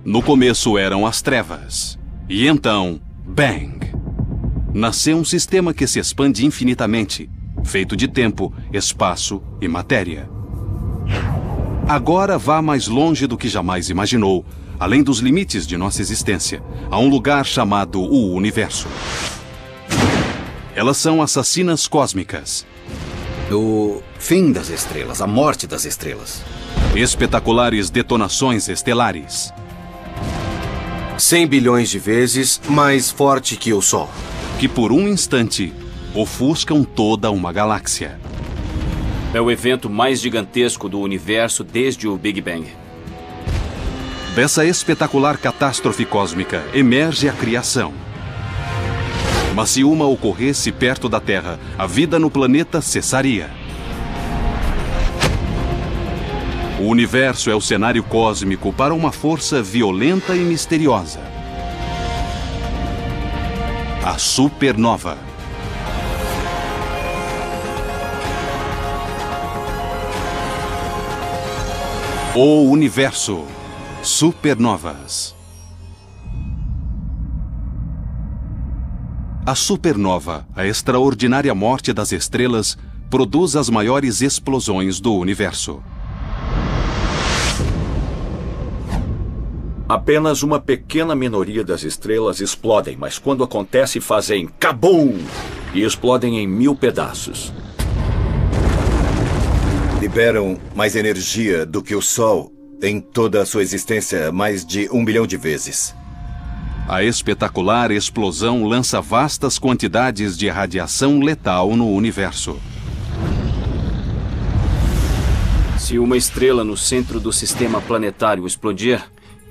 No começo eram as trevas. E então, Bang! Nasceu um sistema que se expande infinitamente, feito de tempo, espaço e matéria. Agora vá mais longe do que jamais imaginou, além dos limites de nossa existência, a um lugar chamado o Universo. Elas são assassinas cósmicas. O fim das estrelas, a morte das estrelas. Espetaculares detonações estelares. 100 bilhões de vezes mais forte que o Sol. Que por um instante ofuscam toda uma galáxia. É o evento mais gigantesco do universo desde o Big Bang. Dessa espetacular catástrofe cósmica emerge a criação. Mas se uma ocorresse perto da Terra, a vida no planeta cessaria. O universo é o cenário cósmico para uma força violenta e misteriosa. A supernova. O universo. Supernovas. A supernova, a extraordinária morte das estrelas, produz as maiores explosões do universo. Apenas uma pequena minoria das estrelas explodem, mas quando acontece fazem kabum! E explodem em 1000 pedaços. Liberam mais energia do que o Sol em toda a sua existência mais de 1 bilhão de vezes. A espetacular explosão lança vastas quantidades de radiação letal no universo. Se uma estrela no centro do sistema planetário explodir,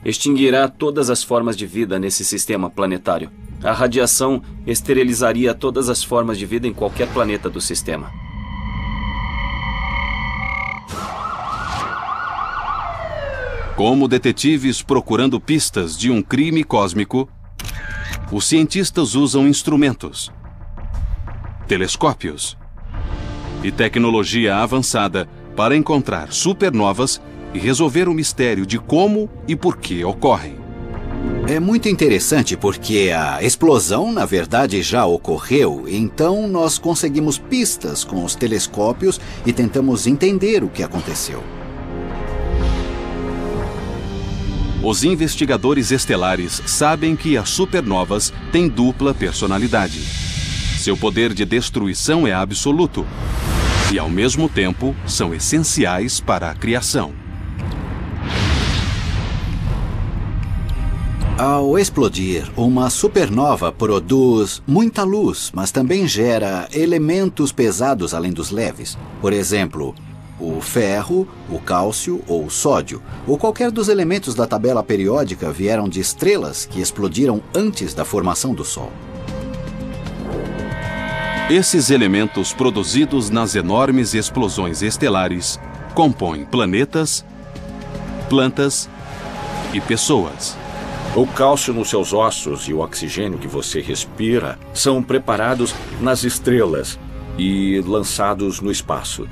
extinguirá todas as formas de vida nesse sistema planetário. A radiação esterilizaria todas as formas de vida em qualquer planeta do sistema. Como detetives procurando pistas de um crime cósmico, os cientistas usam instrumentos, telescópios e tecnologia avançada para encontrar supernovas e resolver o mistério de como e por que ocorrem. É muito interessante porque a explosão, na verdade, já ocorreu, então nós conseguimos pistas com os telescópios e tentamos entender o que aconteceu. Os investigadores estelares sabem que as supernovas têm dupla personalidade. Seu poder de destruição é absoluto e, ao mesmo tempo, são essenciais para a criação. Ao explodir, uma supernova produz muita luz, mas também gera elementos pesados além dos leves. Por exemplo, o ferro, o cálcio ou o sódio, ou qualquer dos elementos da tabela periódica vieram de estrelas que explodiram antes da formação do Sol. Esses elementos produzidos nas enormes explosões estelares compõem planetas, plantas e pessoas. O cálcio nos seus ossos e o oxigênio que você respira são preparados nas estrelas e lançados no espaço.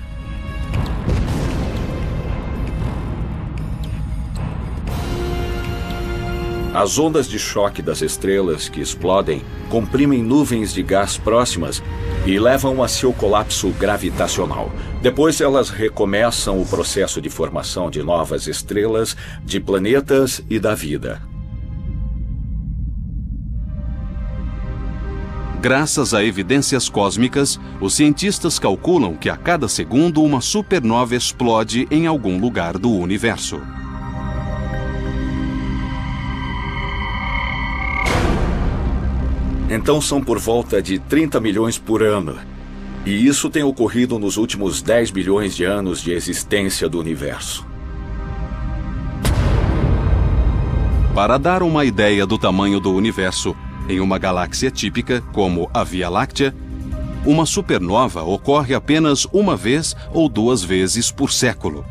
As ondas de choque das estrelas que explodem comprimem nuvens de gás próximas e levam a seu colapso gravitacional. Depois elas recomeçam o processo de formação de novas estrelas, de planetas e da vida. Graças a evidências cósmicas, os cientistas calculam que a cada segundo uma supernova explode em algum lugar do universo. Então são por volta de 30 milhões por ano. E isso tem ocorrido nos últimos 10 bilhões de anos de existência do universo. Para dar uma ideia do tamanho do universo, em uma galáxia típica, como a Via Láctea, uma supernova ocorre apenas uma vez ou 2 vezes por século.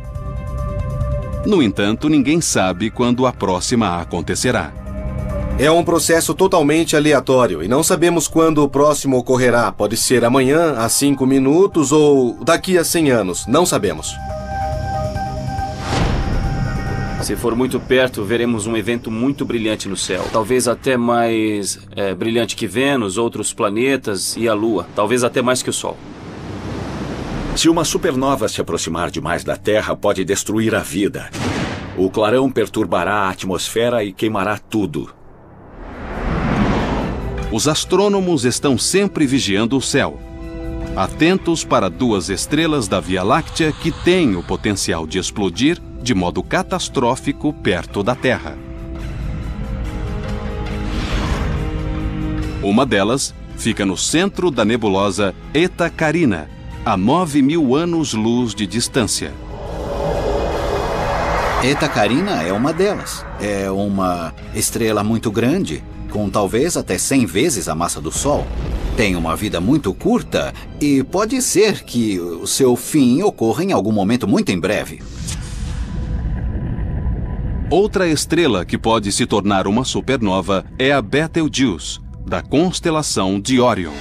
No entanto, ninguém sabe quando a próxima acontecerá. É um processo totalmente aleatório e não sabemos quando o próximo ocorrerá. Pode ser amanhã, há 5 minutos ou daqui a 100 anos. Não sabemos. Se for muito perto, veremos um evento muito brilhante no céu. Talvez até mais brilhante que Vênus, outros planetas e a Lua. Talvez até mais que o Sol. Se uma supernova se aproximar demais da Terra, pode destruir a vida. O clarão perturbará a atmosfera e queimará tudo. Os astrônomos estão sempre vigiando o céu, atentos para duas estrelas da Via Láctea que têm o potencial de explodir de modo catastrófico perto da Terra. Uma delas fica no centro da nebulosa Eta Carina, a 9.000 anos-luz de distância. Eta Carina é uma delas. É uma estrela muito grande, com talvez até 100 vezes a massa do Sol. Tem uma vida muito curta e pode ser que o seu fim ocorra em algum momento muito em breve. Outra estrela que pode se tornar uma supernova é a Betelgeuse, da constelação de Órion.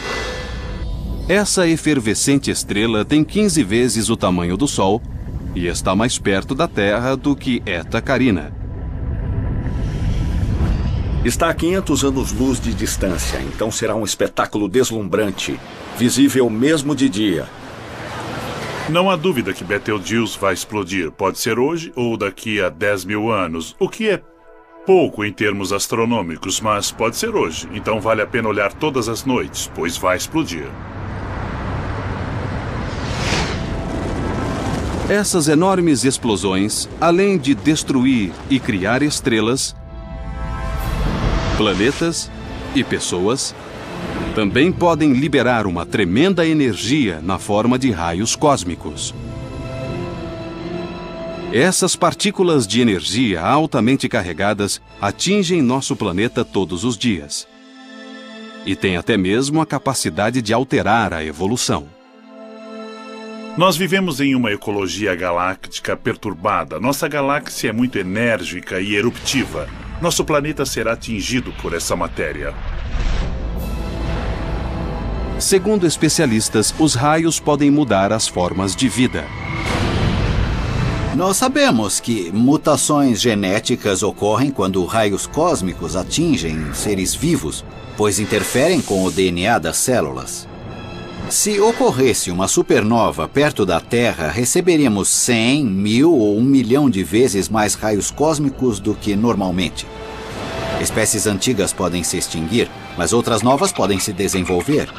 Essa efervescente estrela tem 15 vezes o tamanho do Sol e está mais perto da Terra do que Eta Carina. Está a 500 anos-luz de distância, então será um espetáculo deslumbrante, visível mesmo de dia. Não há dúvida que Betelgeuse vai explodir. Pode ser hoje ou daqui a 10.000 anos, o que é pouco em termos astronômicos, mas pode ser hoje. Então vale a pena olhar todas as noites, pois vai explodir. Essas enormes explosões, além de destruir e criar estrelas, planetas e pessoas, também podem liberar uma tremenda energia na forma de raios cósmicos. Essas partículas de energia altamente carregadas atingem nosso planeta todos os dias. E têm até mesmo a capacidade de alterar a evolução. Nós vivemos em uma ecologia galáctica perturbada. Nossa galáxia é muito enérgica e eruptiva. Nosso planeta será atingido por essa matéria. Segundo especialistas, os raios podem mudar as formas de vida. Nós sabemos que mutações genéticas ocorrem quando raios cósmicos atingem seres vivos, pois interferem com o DNA das células. Se ocorresse uma supernova perto da Terra, receberíamos 100, 1000 ou 1 milhão de vezes mais raios cósmicos do que normalmente. Espécies antigas podem se extinguir, mas outras novas podem se desenvolver.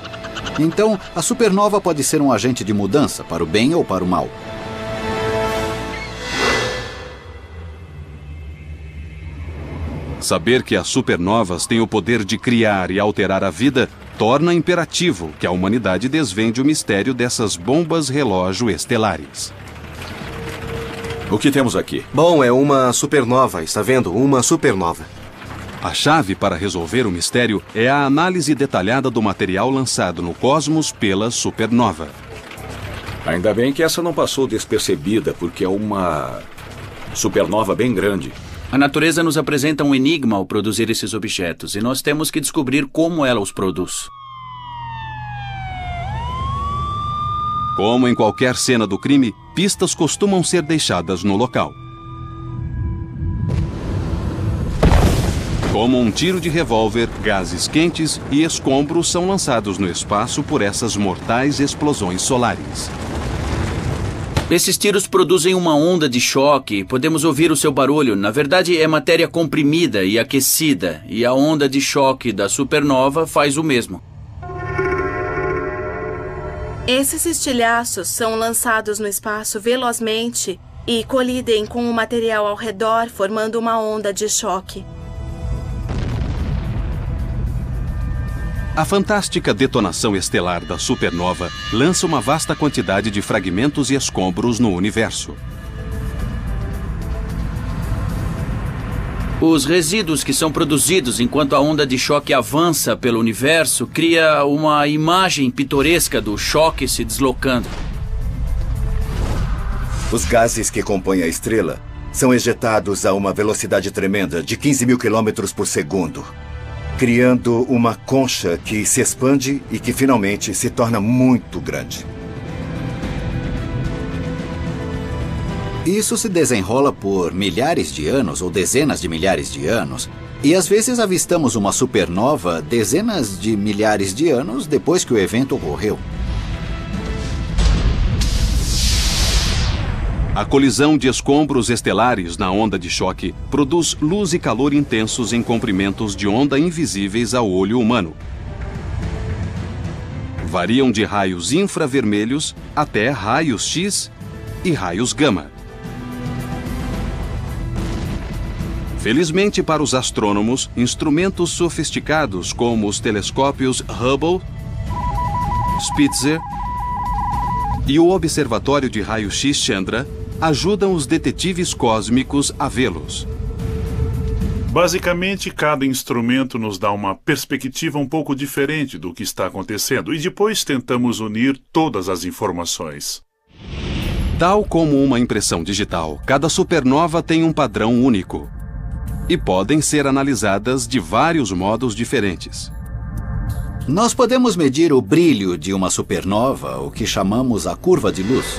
Então, a supernova pode ser um agente de mudança, para o bem ou para o mal. Saber que as supernovas têm o poder de criar e alterar a vida torna imperativo que a humanidade desvende o mistério dessas bombas relógio estelares. O que temos aqui? Bom, é uma supernova, está vendo? Uma supernova. A chave para resolver o mistério é a análise detalhada do material lançado no cosmos pela supernova. Ainda bem que essa não passou despercebida, porque é uma supernova bem grande. A natureza nos apresenta um enigma ao produzir esses objetos, e nós temos que descobrir como ela os produz. Como em qualquer cena do crime, pistas costumam ser deixadas no local. Como um tiro de revólver, gases quentes e escombros são lançados no espaço por essas mortais explosões solares. Esses tiros produzem uma onda de choque, podemos ouvir o seu barulho. Na verdade, é matéria comprimida e aquecida, e a onda de choque da supernova faz o mesmo. Esses estilhaços são lançados no espaço velozmente e colidem com o material ao redor, formando uma onda de choque. A fantástica detonação estelar da supernova lança uma vasta quantidade de fragmentos e escombros no universo. Os resíduos que são produzidos enquanto a onda de choque avança pelo universo cria uma imagem pitoresca do choque se deslocando. Os gases que compõem a estrela são ejetados a uma velocidade tremenda de 15.000 km por segundo. Criando uma concha que se expande e que finalmente se torna muito grande. Isso se desenrola por milhares de anos ou dezenas de milhares de anos. E às vezes avistamos uma supernova dezenas de milhares de anos depois que o evento ocorreu. A colisão de escombros estelares na onda de choque produz luz e calor intensos em comprimentos de onda invisíveis ao olho humano. Variam de raios infravermelhos até raios X e raios gama. Felizmente para os astrônomos, instrumentos sofisticados como os telescópios Hubble, Spitzer e o Observatório de Raio-X Chandra ajudam os detetives cósmicos a vê-los. Basicamente, cada instrumento nos dá uma perspectiva um pouco diferente do que está acontecendo e depois tentamos unir todas as informações. Tal como uma impressão digital, cada supernova tem um padrão único e podem ser analisadas de vários modos diferentes. Nós podemos medir o brilho de uma supernova, o que chamamos a curva de luz.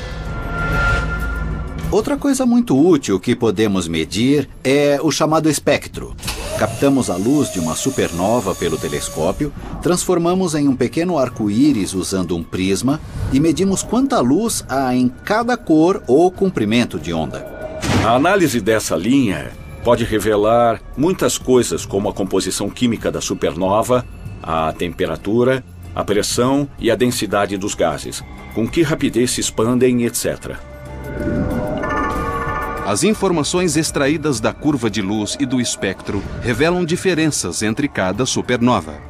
Outra coisa muito útil que podemos medir é o chamado espectro. Captamos a luz de uma supernova pelo telescópio, transformamos em um pequeno arco-íris usando um prisma e medimos quanta luz há em cada cor ou comprimento de onda. A análise dessa linha pode revelar muitas coisas, como a composição química da supernova, a temperatura, a pressão e a densidade dos gases, com que rapidez se expandem, etc. As informações extraídas da curva de luz e do espectro revelam diferenças entre cada supernova.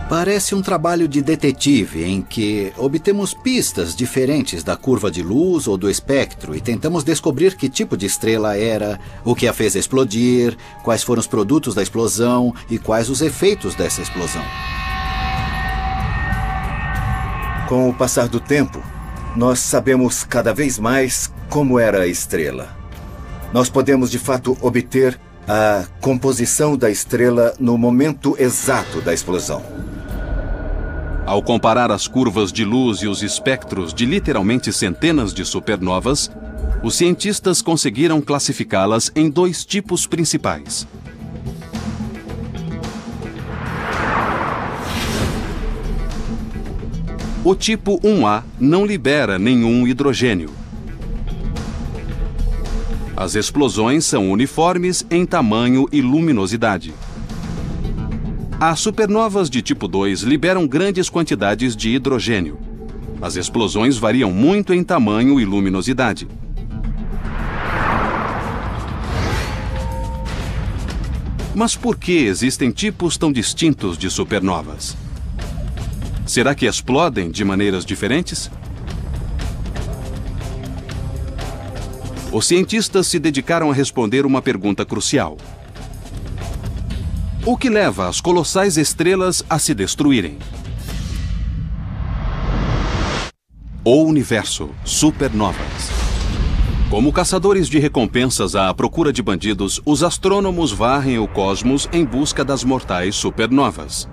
Parece um trabalho de detetive em que obtemos pistas diferentes da curva de luz ou do espectro e tentamos descobrir que tipo de estrela era, o que a fez explodir, quais foram os produtos da explosão e quais os efeitos dessa explosão. Com o passar do tempo, nós sabemos cada vez mais como era a estrela. Nós podemos, de fato, obter a composição da estrela no momento exato da explosão. Ao comparar as curvas de luz e os espectros de literalmente centenas de supernovas, os cientistas conseguiram classificá-las em dois tipos principais. O tipo 1A não libera nenhum hidrogênio. As explosões são uniformes em tamanho e luminosidade. As supernovas de tipo 2 liberam grandes quantidades de hidrogênio. As explosões variam muito em tamanho e luminosidade. Mas por que existem tipos tão distintos de supernovas? Será que explodem de maneiras diferentes? Os cientistas se dedicaram a responder uma pergunta crucial. O que leva as colossais estrelas a se destruírem? O universo, supernovas. Como caçadores de recompensas à procura de bandidos, os astrônomos varrem o cosmos em busca das mortais supernovas.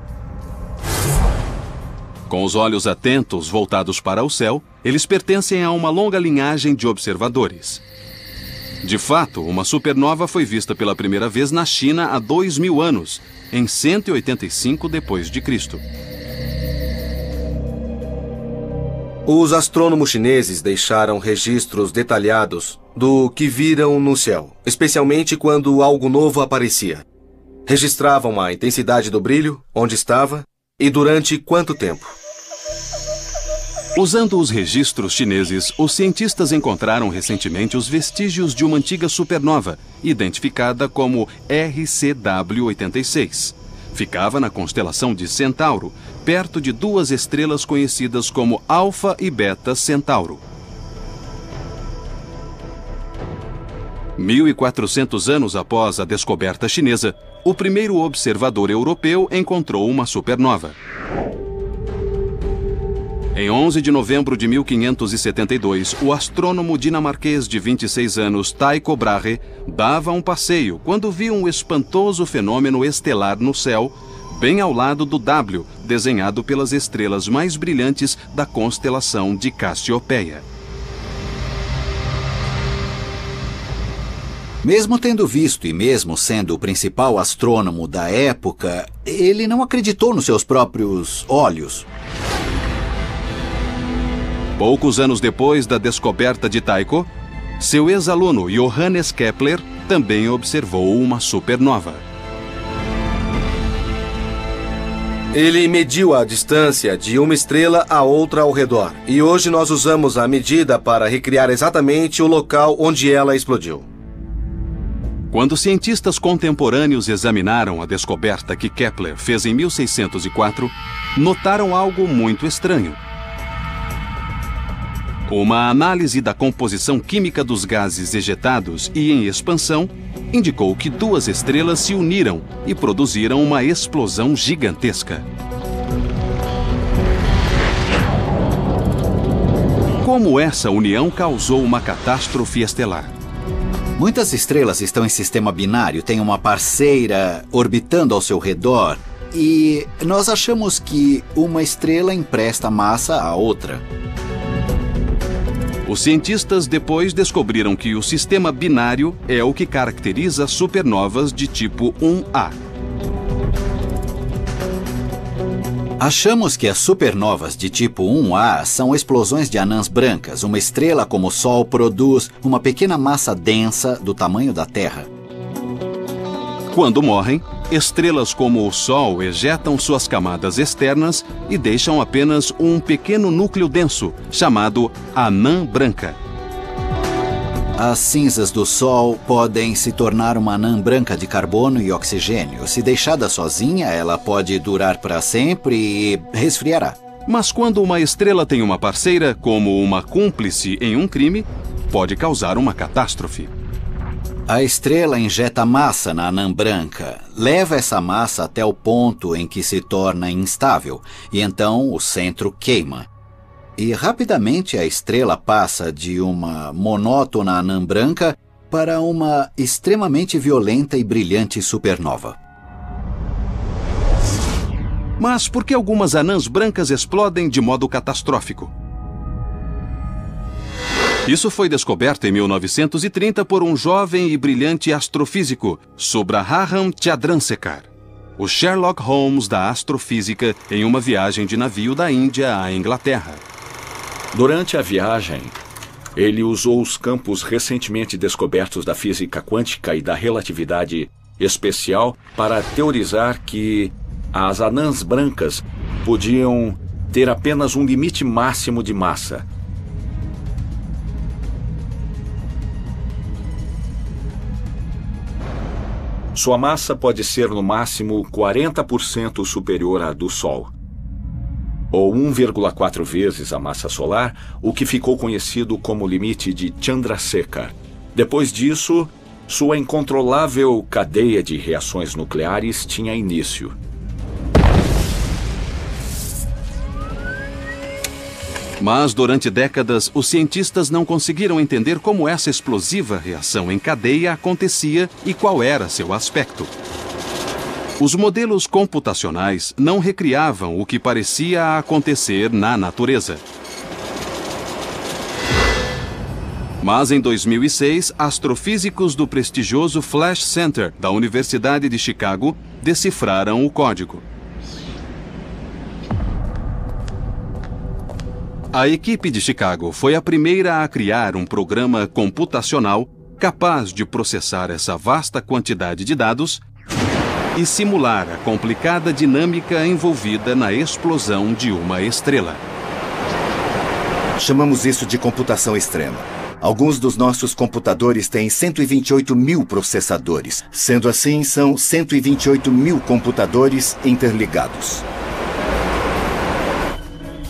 Com os olhos atentos voltados para o céu, eles pertencem a uma longa linhagem de observadores. De fato, uma supernova foi vista pela primeira vez na China há 2000 anos, em 185 d.C. Os astrônomos chineses deixaram registros detalhados do que viram no céu, especialmente quando algo novo aparecia. Registravam a intensidade do brilho, onde estava e durante quanto tempo. Usando os registros chineses, os cientistas encontraram recentemente os vestígios de uma antiga supernova, identificada como RCW86. Ficava na constelação de Centauro, perto de duas estrelas conhecidas como Alfa e Beta Centauro. 1400 anos após a descoberta chinesa, o primeiro observador europeu encontrou uma supernova. Em 11 de novembro de 1572, o astrônomo dinamarquês de 26 anos Tycho Brahe dava um passeio quando viu um espantoso fenômeno estelar no céu, bem ao lado do W, desenhado pelas estrelas mais brilhantes da constelação de Cassiopeia. Mesmo tendo visto e mesmo sendo o principal astrônomo da época, ele não acreditou nos seus próprios olhos. Poucos anos depois da descoberta de Tycho, seu ex-aluno Johannes Kepler também observou uma supernova. Ele mediu a distância de uma estrela a outra ao redor. E hoje nós usamos a medida para recriar exatamente o local onde ela explodiu. Quando cientistas contemporâneos examinaram a descoberta que Kepler fez em 1604, notaram algo muito estranho. Uma análise da composição química dos gases ejetados e em expansão indicou que duas estrelas se uniram e produziram uma explosão gigantesca. Como essa união causou uma catástrofe estelar? Muitas estrelas estão em sistema binário, têm uma parceira orbitando ao seu redor e nós achamos que uma estrela empresta massa à outra. Os cientistas depois descobriram que o sistema binário é o que caracteriza supernovas de tipo 1A. Achamos que as supernovas de tipo 1A são explosões de anãs brancas. Uma estrela como o Sol produz uma pequena massa densa do tamanho da Terra. Quando morrem, estrelas como o Sol ejetam suas camadas externas e deixam apenas um pequeno núcleo denso, chamado anã branca. As cinzas do Sol podem se tornar uma anã branca de carbono e oxigênio. Se deixada sozinha, ela pode durar para sempre e resfriará. Mas quando uma estrela tem uma parceira, como uma cúmplice em um crime, pode causar uma catástrofe. A estrela injeta massa na anã branca, leva essa massa até o ponto em que se torna instável, e então o centro queima. E rapidamente a estrela passa de uma monótona anã branca para uma extremamente violenta e brilhante supernova. Mas por que algumas anãs brancas explodem de modo catastrófico? Isso foi descoberto em 1930 por um jovem e brilhante astrofísico, Subraham Chandrasekhar, o Sherlock Holmes da astrofísica, em uma viagem de navio da Índia à Inglaterra. Durante a viagem, ele usou os campos recentemente descobertos da física quântica e da relatividade especial para teorizar que as anãs brancas podiam ter apenas um limite máximo de massa. Sua massa pode ser no máximo 40% superior à do Sol, ou 1,4 vezes a massa solar, o que ficou conhecido como limite de Chandrasekhar. Depois disso, sua incontrolável cadeia de reações nucleares tinha início. Mas durante décadas, os cientistas não conseguiram entender como essa explosiva reação em cadeia acontecia e qual era seu aspecto. Os modelos computacionais não recriavam o que parecia acontecer na natureza. Mas em 2006, astrofísicos do prestigioso Flash Center da Universidade de Chicago decifraram o código. A equipe de Chicago foi a primeira a criar um programa computacional capaz de processar essa vasta quantidade de dados e simular a complicada dinâmica envolvida na explosão de uma estrela. Chamamos isso de computação extrema. Alguns dos nossos computadores têm 128 mil processadores. Sendo assim, são 128 mil computadores interligados.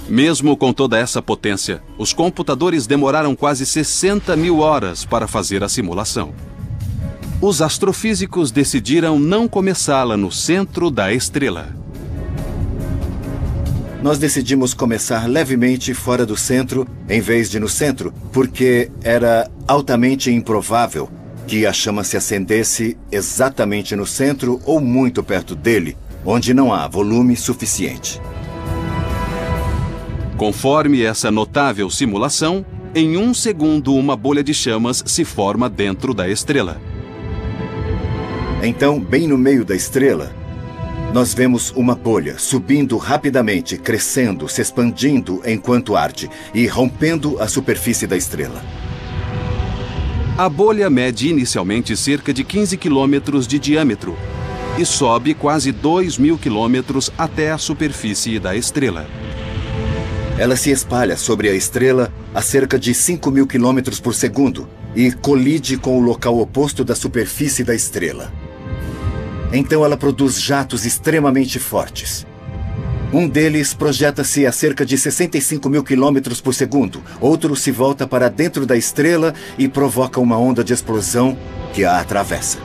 Mesmo com toda essa potência, os computadores demoraram quase 60 mil horas para fazer a simulação. Os astrofísicos decidiram não começá-la no centro da estrela. Nós decidimos começar levemente fora do centro, em vez de no centro, porque era altamente improvável que a chama se acendesse exatamente no centro ou muito perto dele, onde não há volume suficiente. Conforme essa notável simulação, em 1 segundo uma bolha de chamas se forma dentro da estrela. Então, bem no meio da estrela, nós vemos uma bolha subindo rapidamente, crescendo, se expandindo enquanto arde e rompendo a superfície da estrela. A bolha mede inicialmente cerca de 15 quilômetros de diâmetro e sobe quase 2.000 quilômetros até a superfície da estrela. Ela se espalha sobre a estrela a cerca de 5.000 quilômetros por segundo e colide com o local oposto da superfície da estrela. Então ela produz jatos extremamente fortes. Um deles projeta-se a cerca de 65.000 quilômetros por segundo. Outro se volta para dentro da estrela e provoca uma onda de explosão que a atravessa.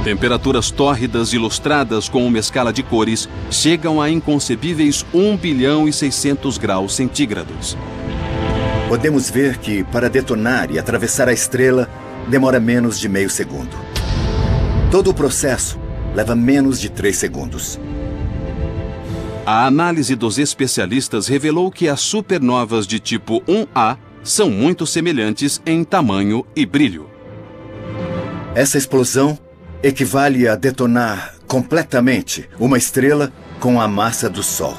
Temperaturas tórridas ilustradas com uma escala de cores chegam a inconcebíveis 1.600.000 graus centígrados. Podemos ver que, para detonar e atravessar a estrela, demora menos de meio segundo. Todo o processo leva menos de 3 segundos. A análise dos especialistas revelou que as supernovas de tipo 1A são muito semelhantes em tamanho e brilho. Essa explosão equivale a detonar completamente uma estrela com a massa do Sol.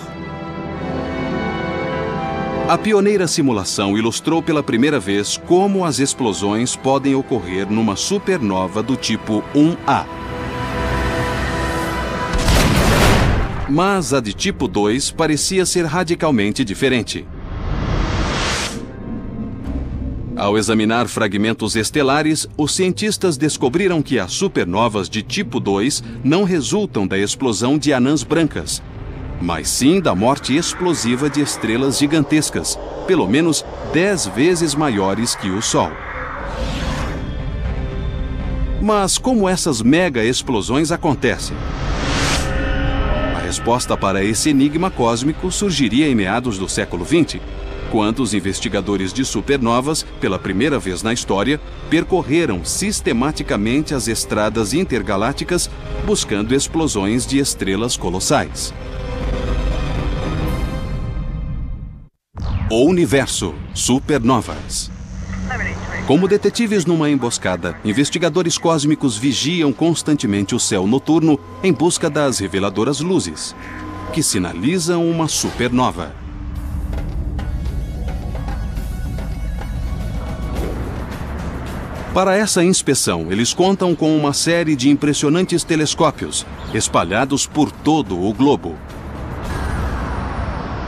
A pioneira simulação ilustrou pela primeira vez como as explosões podem ocorrer numa supernova do tipo 1A. Mas a de tipo 2 parecia ser radicalmente diferente. Ao examinar fragmentos estelares, os cientistas descobriram que as supernovas de tipo 2 não resultam da explosão de anãs brancas, mas sim da morte explosiva de estrelas gigantescas, pelo menos 10 vezes maiores que o Sol. Mas como essas mega explosões acontecem? A resposta para esse enigma cósmico surgiria em meados do século XX, quando os investigadores de supernovas, pela primeira vez na história, percorreram sistematicamente as estradas intergalácticas buscando explosões de estrelas colossais. O universo, supernovas. Como detetives numa emboscada, investigadores cósmicos vigiam constantemente o céu noturno em busca das reveladoras luzes, que sinalizam uma supernova. Para essa inspeção, eles contam com uma série de impressionantes telescópios, espalhados por todo o globo.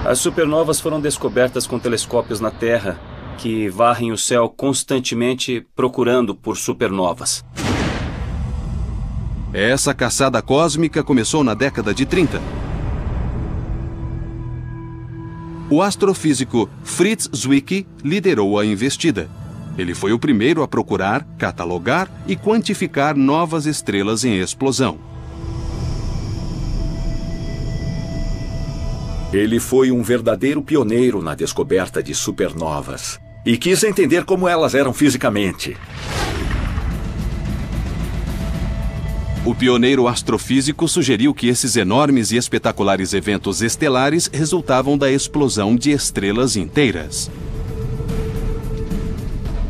As supernovas foram descobertas com telescópios na Terra, que varrem o céu constantemente procurando por supernovas. Essa caçada cósmica começou na década de 30. O astrofísico Fritz Zwicky liderou a investida. Ele foi o primeiro a procurar, catalogar e quantificar novas estrelas em explosão. Ele foi um verdadeiro pioneiro na descoberta de supernovas e quis entender como elas eram fisicamente. O pioneiro astrofísico sugeriu que esses enormes e espetaculares eventos estelares resultavam da explosão de estrelas inteiras.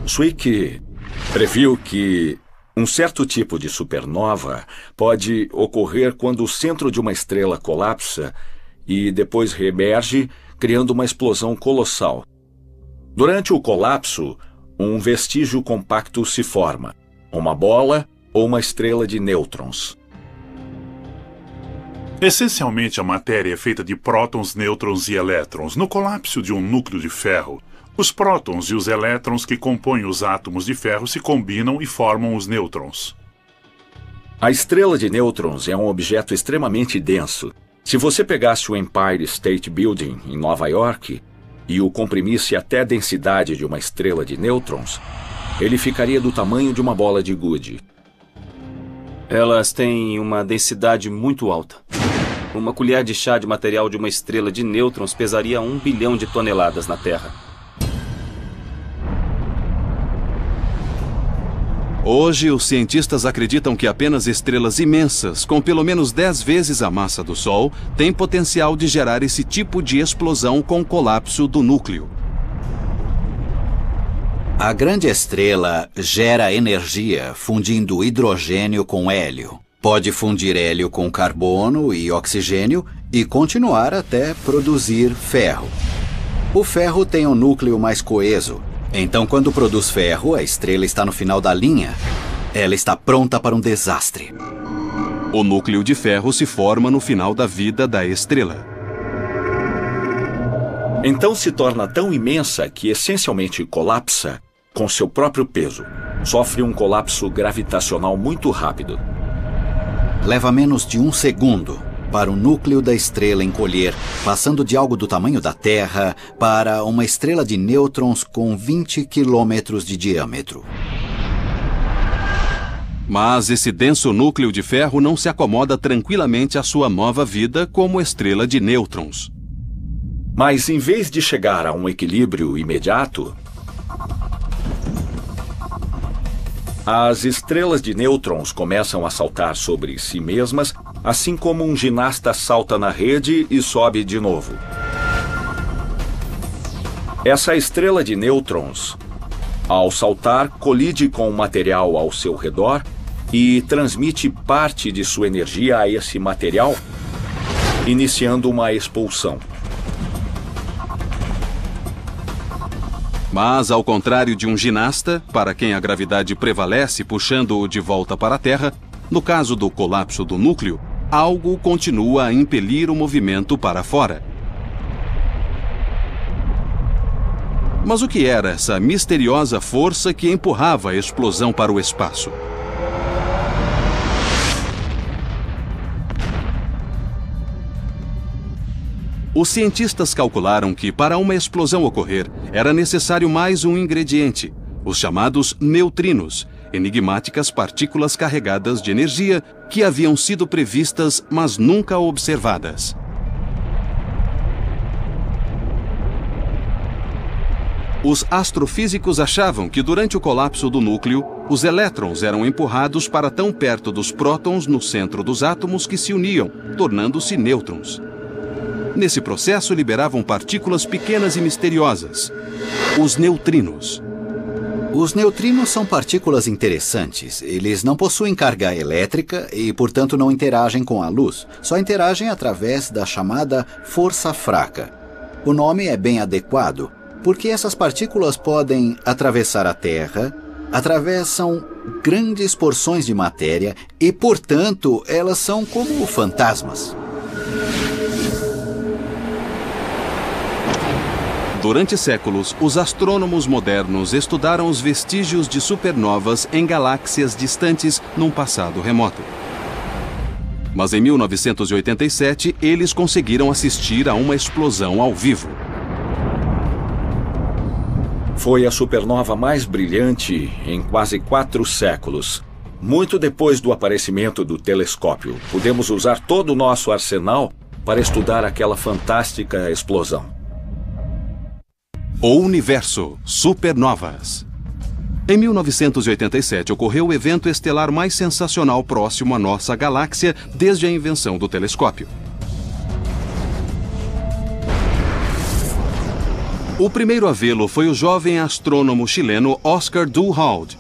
Zwicky previu que um certo tipo de supernova pode ocorrer quando o centro de uma estrela colapsa e depois reemerge, criando uma explosão colossal. Durante o colapso, um vestígio compacto se forma, uma bola ou uma estrela de nêutrons. Essencialmente, a matéria é feita de prótons, nêutrons e elétrons. No colapso de um núcleo de ferro, os prótons e os elétrons que compõem os átomos de ferro se combinam e formam os nêutrons. A estrela de nêutrons é um objeto extremamente denso. Se você pegasse o Empire State Building em Nova York e o comprimisse até a densidade de uma estrela de nêutrons, ele ficaria do tamanho de uma bola de gude. Elas têm uma densidade muito alta. Uma colher de chá de material de uma estrela de nêutrons pesaria 1 bilhão de toneladas na Terra. Hoje, os cientistas acreditam que apenas estrelas imensas, com pelo menos 10 vezes a massa do Sol, têm potencial de gerar esse tipo de explosão com colapso do núcleo. A grande estrela gera energia fundindo hidrogênio com hélio. Pode fundir hélio com carbono e oxigênio e continuar até produzir ferro. O ferro tem um núcleo mais coeso. Então, quando produz ferro, a estrela está no final da linha. Ela está pronta para um desastre. O núcleo de ferro se forma no final da vida da estrela. Então se torna tão imensa que essencialmente colapsa com seu próprio peso. Sofre um colapso gravitacional muito rápido. Leva menos de 1 segundo para o núcleo da estrela encolher, passando de algo do tamanho da Terra para uma estrela de nêutrons com 20 quilômetros de diâmetro. Mas esse denso núcleo de ferro não se acomoda tranquilamente à sua nova vida como estrela de nêutrons. Mas em vez de chegar a um equilíbrio imediato, as estrelas de nêutrons começam a saltar sobre si mesmas, assim como um ginasta salta na rede e sobe de novo. Essa estrela de nêutrons, ao saltar, colide com o material ao seu redor e transmite parte de sua energia a esse material, iniciando uma expulsão. Mas, ao contrário de um ginasta, para quem a gravidade prevalece puxando-o de volta para a Terra, no caso do colapso do núcleo, algo continua a impelir o movimento para fora. Mas o que era essa misteriosa força que empurrava a explosão para o espaço? Os cientistas calcularam que, para uma explosão ocorrer, era necessário mais um ingrediente, os chamados neutrinos, enigmáticas partículas carregadas de energia que haviam sido previstas, mas nunca observadas. Os astrofísicos achavam que, durante o colapso do núcleo, os elétrons eram empurrados para tão perto dos prótons no centro dos átomos que se uniam, tornando-se nêutrons. Nesse processo, liberavam partículas pequenas e misteriosas, os neutrinos. Os neutrinos são partículas interessantes. Eles não possuem carga elétrica e, portanto, não interagem com a luz. Só interagem através da chamada força fraca. O nome é bem adequado, porque essas partículas podem atravessar a Terra, atravessam grandes porções de matéria e, portanto, elas são como fantasmas. Durante séculos, os astrônomos modernos estudaram os vestígios de supernovas em galáxias distantes num passado remoto. Mas em 1987, eles conseguiram assistir a uma explosão ao vivo. Foi a supernova mais brilhante em quase 4 séculos. Muito depois do aparecimento do telescópio, pudemos usar todo o nosso arsenal para estudar aquela fantástica explosão. O universo, supernovas. Em 1987 ocorreu o evento estelar mais sensacional próximo à nossa galáxia desde a invenção do telescópio. O primeiro a vê-lo foi o jovem astrônomo chileno Oscar Duhalde.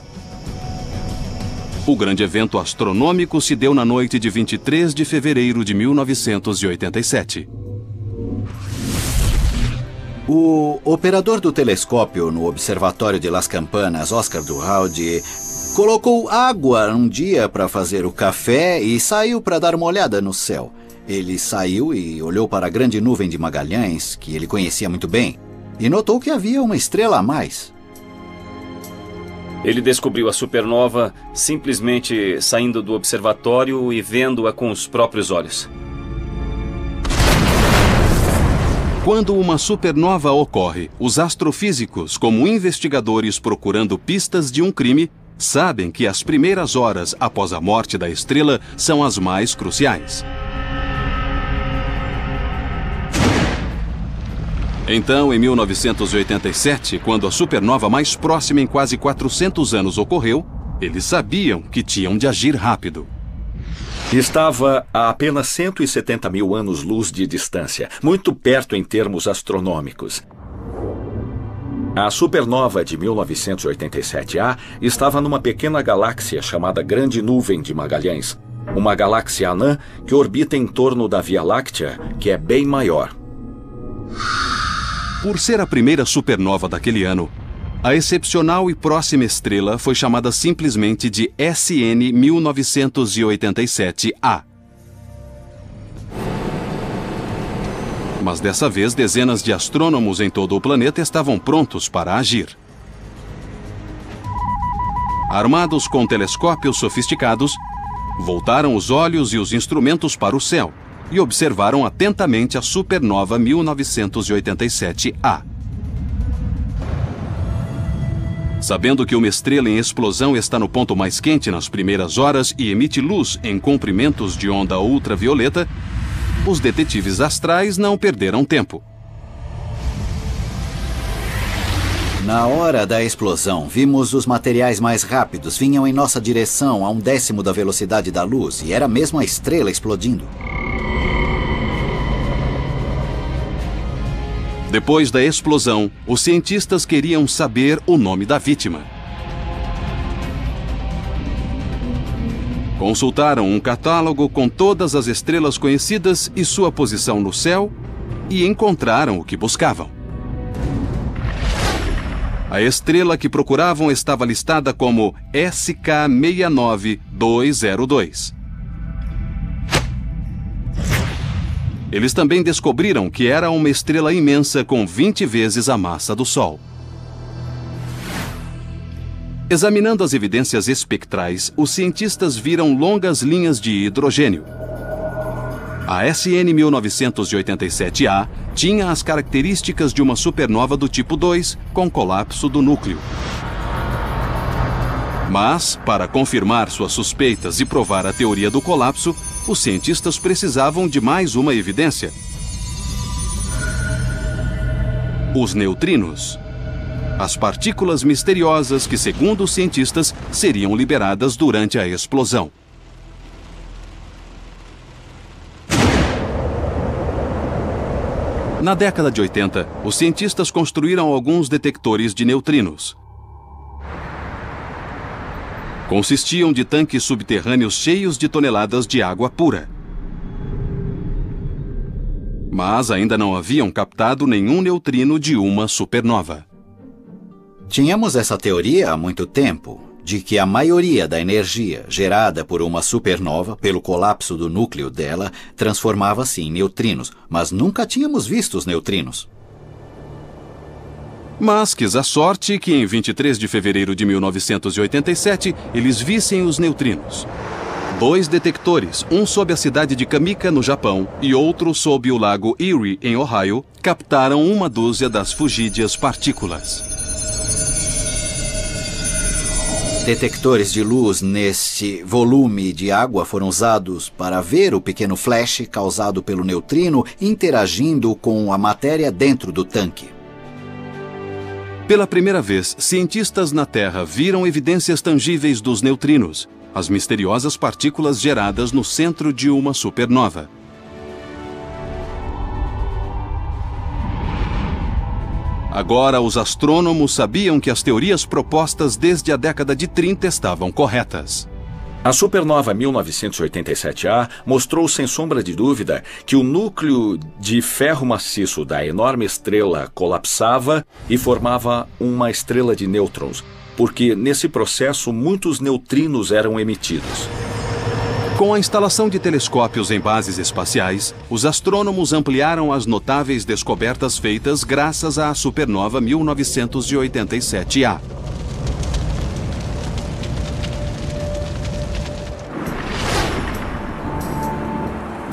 O grande evento astronômico se deu na noite de 23 de fevereiro de 1987. O operador do telescópio no Observatório de Las Campanas, Oscar Duhalde, colocou água um dia para fazer o café e saiu para dar uma olhada no céu. Ele saiu e olhou para a grande nuvem de Magalhães, que ele conhecia muito bem, e notou que havia uma estrela a mais. Ele descobriu a supernova simplesmente saindo do observatório e vendo-a com os próprios olhos. Quando uma supernova ocorre, os astrofísicos, como investigadores procurando pistas de um crime, sabem que as primeiras horas após a morte da estrela são as mais cruciais. Então, em 1987, quando a supernova mais próxima em quase 400 anos ocorreu, eles sabiam que tinham de agir rápido. Estava a apenas 170 mil anos-luz de distância, muito perto em termos astronômicos. A supernova de 1987A estava numa pequena galáxia chamada Grande Nuvem de Magalhães, uma galáxia anã que orbita em torno da Via Láctea, que é bem maior. Por ser a primeira supernova daquele ano, a excepcional e próxima estrela foi chamada simplesmente de SN 1987A. Mas dessa vez, dezenas de astrônomos em todo o planeta estavam prontos para agir. Armados com telescópios sofisticados, voltaram os olhos e os instrumentos para o céu e observaram atentamente a supernova 1987A. Sabendo que uma estrela em explosão está no ponto mais quente nas primeiras horas e emite luz em comprimentos de onda ultravioleta, os detetives astrais não perderam tempo. Na hora da explosão, vimos os materiais mais rápidos vinham em nossa direção a 1/10 da velocidade da luz e era mesmo a estrela explodindo. Depois da explosão, os cientistas queriam saber o nome da vítima. Consultaram um catálogo com todas as estrelas conhecidas e sua posição no céu e encontraram o que buscavam. A estrela que procuravam estava listada como SK69202. Eles também descobriram que era uma estrela imensa com 20 vezes a massa do Sol. Examinando as evidências espectrais, os cientistas viram longas linhas de hidrogênio. A SN 1987A tinha as características de uma supernova do tipo 2, com colapso do núcleo. Mas, para confirmar suas suspeitas e provar a teoria do colapso, os cientistas precisavam de mais uma evidência: os neutrinos. As partículas misteriosas que, segundo os cientistas, seriam liberadas durante a explosão. Na década de 80, os cientistas construíram alguns detectores de neutrinos. Consistiam de tanques subterrâneos cheios de toneladas de água pura. Mas ainda não haviam captado nenhum neutrino de uma supernova. Tínhamos essa teoria há muito tempo, de que a maioria da energia gerada por uma supernova, pelo colapso do núcleo dela, transformava-se em neutrinos, mas nunca tínhamos visto os neutrinos. Mas quis a sorte que em 23 de fevereiro de 1987 eles vissem os neutrinos. 2 detectores, um sob a cidade de Kamika, no Japão, e outro sob o lago Erie, em Ohio, captaram uma dúzia das fugídias partículas. Detectores de luz neste volume de água foram usados para ver o pequeno flash causado pelo neutrino interagindo com a matéria dentro do tanque. Pela primeira vez, cientistas na Terra viram evidências tangíveis dos neutrinos, as misteriosas partículas geradas no centro de uma supernova. Agora, os astrônomos sabiam que as teorias propostas desde a década de 30 estavam corretas. A supernova 1987A mostrou sem sombra de dúvida que o núcleo de ferro maciço da enorme estrela colapsava e formava uma estrela de nêutrons, porque nesse processo muitos neutrinos eram emitidos. Com a instalação de telescópios em bases espaciais, os astrônomos ampliaram as notáveis descobertas feitas graças à supernova 1987A.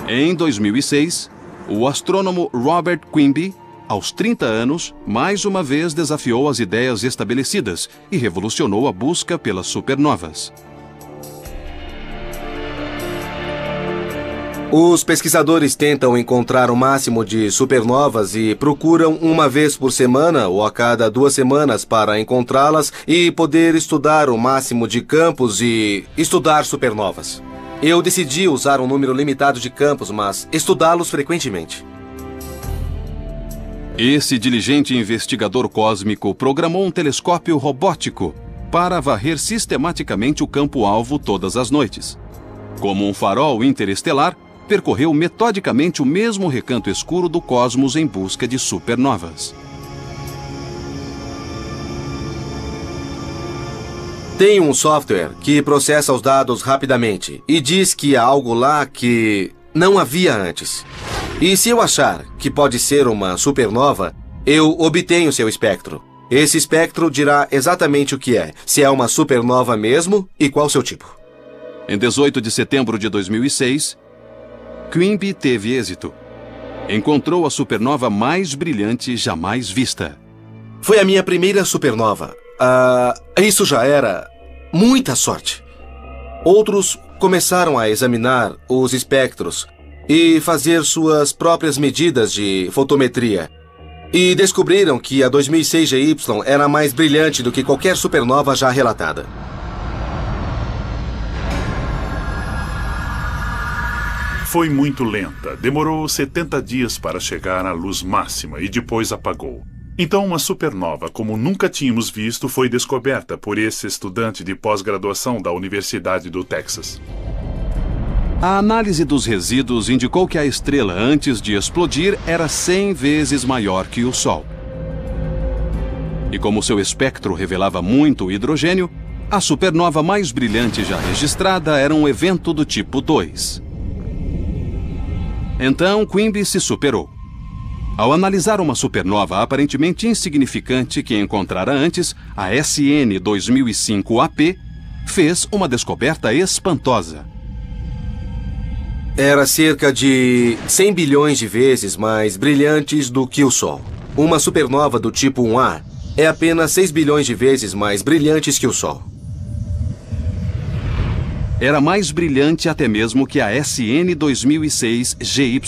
Em 2006, o astrônomo Robert Quimby, aos 30 anos, mais uma vez desafiou as ideias estabelecidas e revolucionou a busca pelas supernovas. Os pesquisadores tentam encontrar o máximo de supernovas e procuram uma vez por semana ou a cada 2 semanas para encontrá-las e poder estudar o máximo de campos e estudar supernovas. Eu decidi usar um número limitado de campos, mas estudá-los frequentemente. Esse diligente investigador cósmico programou um telescópio robótico para varrer sistematicamente o campo-alvo todas as noites. Como um farol interestelar, percorreu metodicamente o mesmo recanto escuro do cosmos em busca de supernovas. Tem um software que processa os dados rapidamente e diz que há algo lá que não havia antes. E se eu achar que pode ser uma supernova, eu obtenho seu espectro. Esse espectro dirá exatamente o que é, se é uma supernova mesmo e qual seu tipo. Em 18 de setembro de 2006, Quimby teve êxito. Encontrou a supernova mais brilhante jamais vista. Foi a minha primeira supernova. Isso já era muita sorte. Outros começaram a examinar os espectros e fazer suas próprias medidas de fotometria. E descobriram que a 2006 GY era mais brilhante do que qualquer supernova já relatada. Foi muito lenta. Demorou 70 dias para chegar à luz máxima e depois apagou. Então, uma supernova, como nunca tínhamos visto, foi descoberta por esse estudante de pós-graduação da Universidade do Texas. A análise dos resíduos indicou que a estrela, antes de explodir, era 100 vezes maior que o Sol. E como seu espectro revelava muito hidrogênio, a supernova mais brilhante já registrada era um evento do tipo 2. Então, Quimby se superou. Ao analisar uma supernova aparentemente insignificante que encontrara antes, a SN 2005-AP fez uma descoberta espantosa. Era cerca de 100 bilhões de vezes mais brilhantes do que o Sol. Uma supernova do tipo 1A é apenas 6 bilhões de vezes mais brilhantes que o Sol. Era mais brilhante até mesmo que a SN 2006 GY.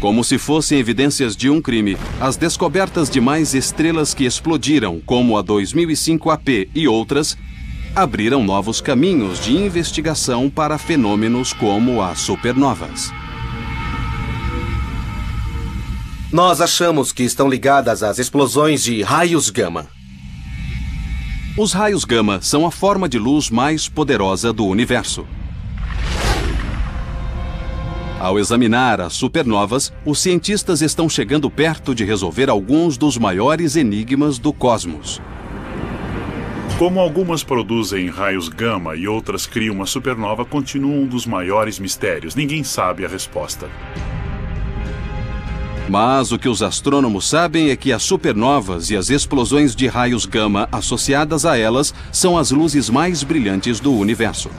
Como se fossem evidências de um crime, as descobertas de mais estrelas que explodiram, como a 2005 AP e outras, abriram novos caminhos de investigação para fenômenos como as supernovas. Nós achamos que estão ligadas às explosões de raios gama. Os raios gama são a forma de luz mais poderosa do universo. Ao examinar as supernovas, os cientistas estão chegando perto de resolver alguns dos maiores enigmas do cosmos. Como algumas produzem raios gama e outras criam uma supernova, continua um dos maiores mistérios. Ninguém sabe a resposta. Mas o que os astrônomos sabem é que as supernovas e as explosões de raios gama associadas a elas são as luzes mais brilhantes do universo.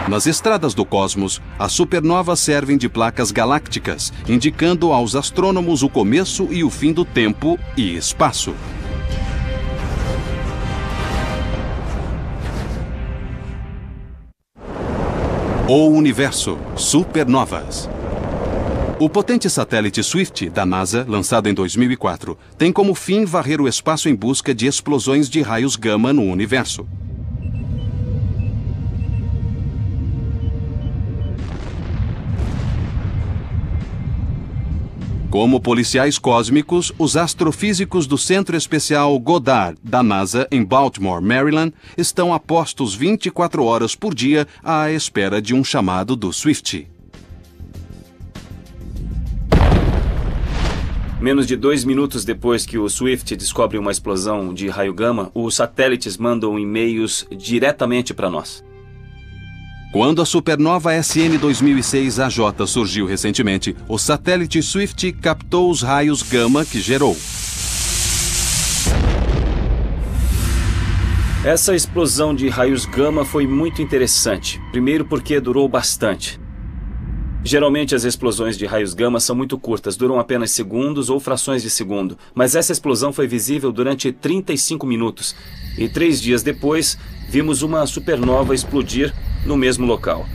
Nas estradas do cosmos, as supernovas servem de placas galácticas, indicando aos astrônomos o começo e o fim do tempo e espaço. O universo, supernovas. O potente satélite Swift, da NASA, lançado em 2004, tem como fim varrer o espaço em busca de explosões de raios gama no universo. Como policiais cósmicos, os astrofísicos do Centro Especial Goddard, da NASA, em Baltimore, Maryland, estão a postos 24 horas por dia à espera de um chamado do Swift. Menos de 2 minutos depois que o Swift descobre uma explosão de raio gama, os satélites mandam e-mails diretamente para nós. Quando a supernova SN 2006 AJ surgiu recentemente, o satélite Swift captou os raios gama que gerou. Essa explosão de raios gama foi muito interessante. Primeiro porque durou bastante. Geralmente as explosões de raios gama são muito curtas, duram apenas segundos ou frações de segundo. Mas essa explosão foi visível durante 35 minutos. E 3 dias depois, vimos uma supernova explodir no mesmo local.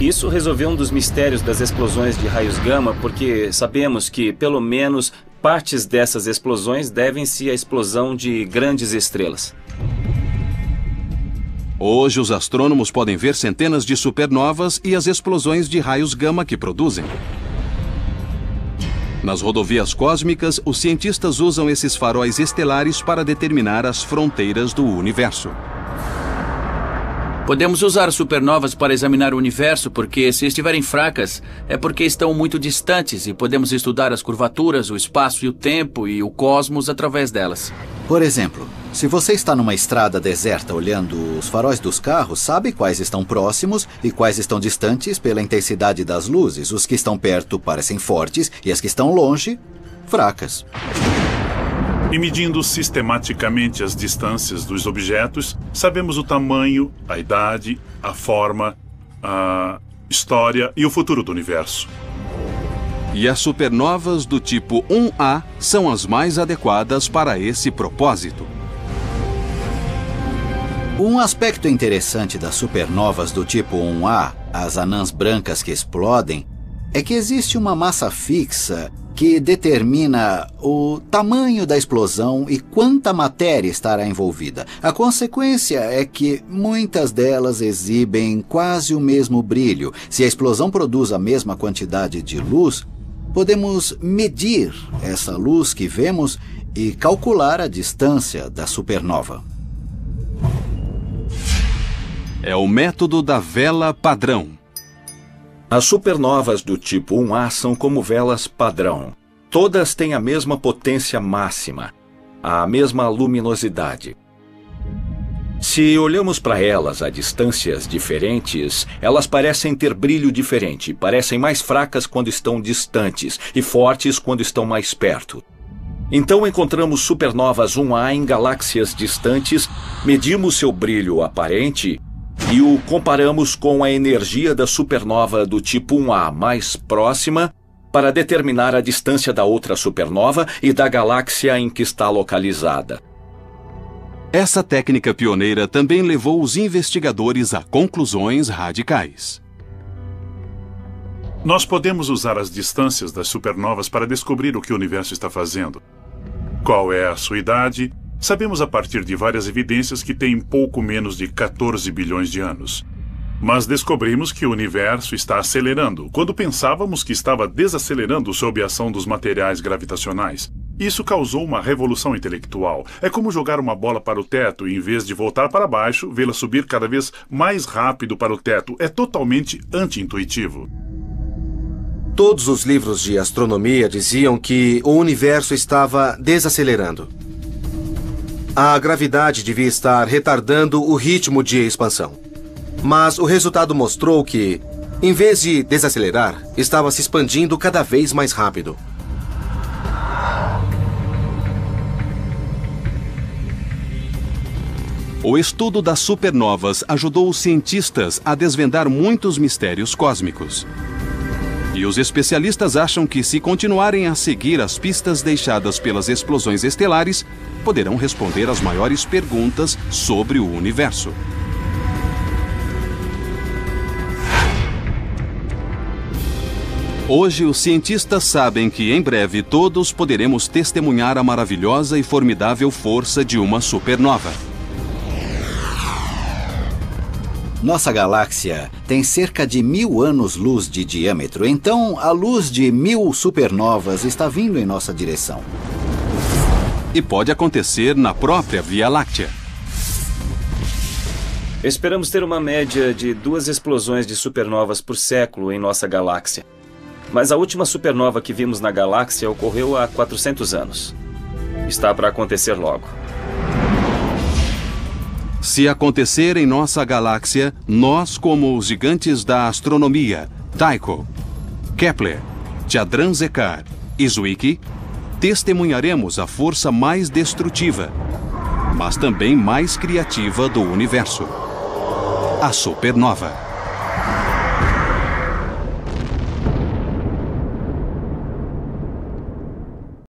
Isso resolveu um dos mistérios das explosões de raios gama, porque sabemos que, pelo menos, partes dessas explosões devem-se à explosão de grandes estrelas. Hoje, os astrônomos podem ver centenas de supernovas e as explosões de raios gama que produzem. Nas rodovias cósmicas, os cientistas usam esses faróis estelares para determinar as fronteiras do universo. Podemos usar supernovas para examinar o universo porque, se estiverem fracas, é porque estão muito distantes e podemos estudar as curvaturas, o espaço e o tempo e o cosmos através delas. Por exemplo, se você está numa estrada deserta olhando os faróis dos carros, sabe quais estão próximos e quais estão distantes pela intensidade das luzes. Os que estão perto parecem fortes e as que estão longe, fracas. E medindo sistematicamente as distâncias dos objetos, sabemos o tamanho, a idade, a forma, a história e o futuro do universo. E as supernovas do tipo 1A são as mais adequadas para esse propósito. Um aspecto interessante das supernovas do tipo 1A, as anãs brancas que explodem, é que existe uma massa fixa que determina o tamanho da explosão e quanta matéria estará envolvida. A consequência é que muitas delas exibem quase o mesmo brilho. Se a explosão produz a mesma quantidade de luz, podemos medir essa luz que vemos e calcular a distância da supernova. É o método da vela padrão. As supernovas do tipo 1A são como velas padrão. Todas têm a mesma potência máxima, a mesma luminosidade. Se olhamos para elas a distâncias diferentes, elas parecem ter brilho diferente, parecem mais fracas quando estão distantes e fortes quando estão mais perto. Então encontramos supernovas 1A em galáxias distantes, medimos seu brilho aparente e o comparamos com a energia da supernova do tipo 1A mais próxima para determinar a distância da outra supernova e da galáxia em que está localizada. Essa técnica pioneira também levou os investigadores a conclusões radicais. Nós podemos usar as distâncias das supernovas para descobrir o que o universo está fazendo. Qual é a sua idade? Sabemos a partir de várias evidências que tem pouco menos de 14 bilhões de anos. Mas descobrimos que o universo está acelerando, quando pensávamos que estava desacelerando sob a ação dos materiais gravitacionais. Isso causou uma revolução intelectual. É como jogar uma bola para o teto e, em vez de voltar para baixo, vê-la subir cada vez mais rápido para o teto. É totalmente anti-intuitivo. Todos os livros de astronomia diziam que o universo estava desacelerando. A gravidade devia estar retardando o ritmo de expansão. Mas o resultado mostrou que, em vez de desacelerar, estava se expandindo cada vez mais rápido. O estudo das supernovas ajudou os cientistas a desvendar muitos mistérios cósmicos. E os especialistas acham que, se continuarem a seguir as pistas deixadas pelas explosões estelares, poderão responder às maiores perguntas sobre o universo. Hoje, os cientistas sabem que, em breve, todos poderemos testemunhar a maravilhosa e formidável força de uma supernova. Nossa galáxia tem cerca de 1000 anos-luz de diâmetro, então a luz de 1000 supernovas está vindo em nossa direção. E pode acontecer na própria Via Láctea. Esperamos ter uma média de 2 explosões de supernovas por século em nossa galáxia. Mas a última supernova que vimos na galáxia ocorreu há 400 anos. Está para acontecer logo. Se acontecer em nossa galáxia, nós, como os gigantes da astronomia, Tycho, Kepler, Chandra-Sekhar e Zwicky, testemunharemos a força mais destrutiva, mas também mais criativa do universo: a supernova.